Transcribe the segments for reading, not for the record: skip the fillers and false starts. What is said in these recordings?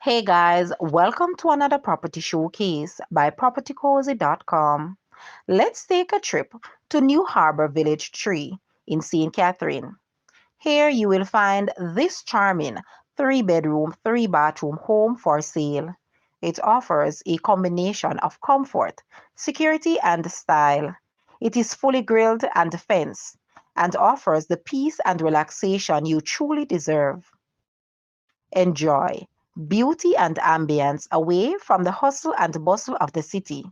Hey guys, welcome to another property showcase by propertycozy.com. Let's take a trip to New Harbour Village 3 in St. Catherine. Here you will find this charming 3-bedroom, 3-bathroom home for sale. It offers a combination of comfort, security, and style. It is fully grilled and fenced and offers the peace and relaxation you truly deserve. Enjoy beauty and ambience away from the hustle and bustle of the city.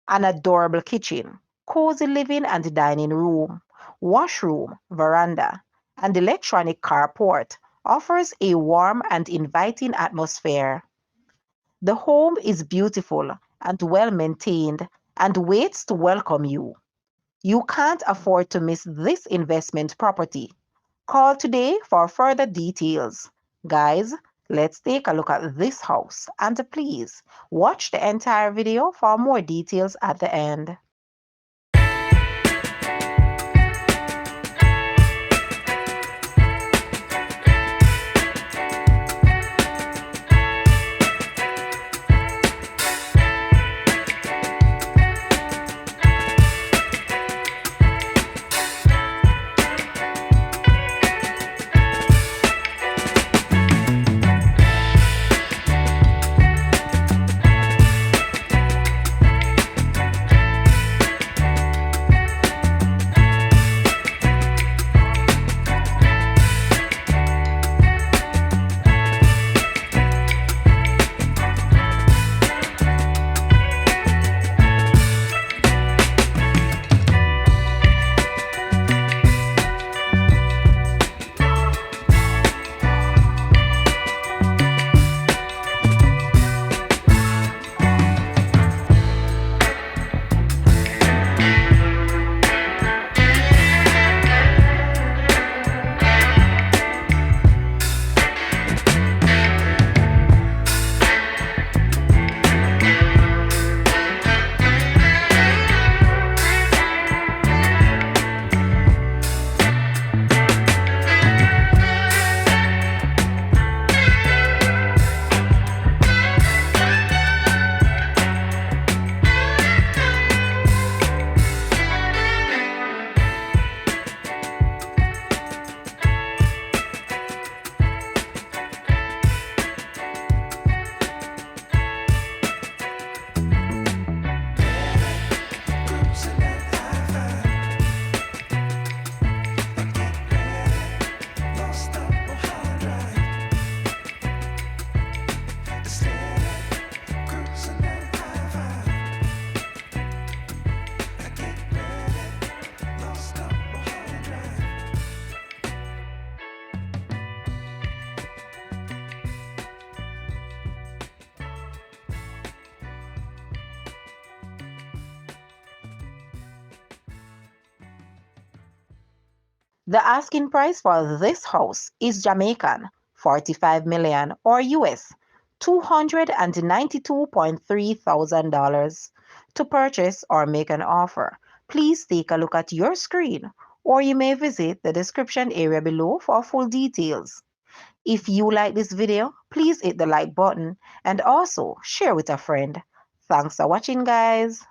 An adorable kitchen, cozy living and dining room, washroom, veranda, and electronic carport offers a warm and inviting atmosphere. The home is beautiful and well maintained and waits to welcome you. You can't afford to miss this investment property. Call today for further details. Guys, let's take a look at this house and please watch the entire video for more details at the end. The asking price for this house is Jamaican 45 million or US $292.3 thousand. To purchase or make an offer, please take a look at your screen or you may visit the description area below for full details. If you like this video, please hit the like button and also share with a friend. Thanks for watching, guys.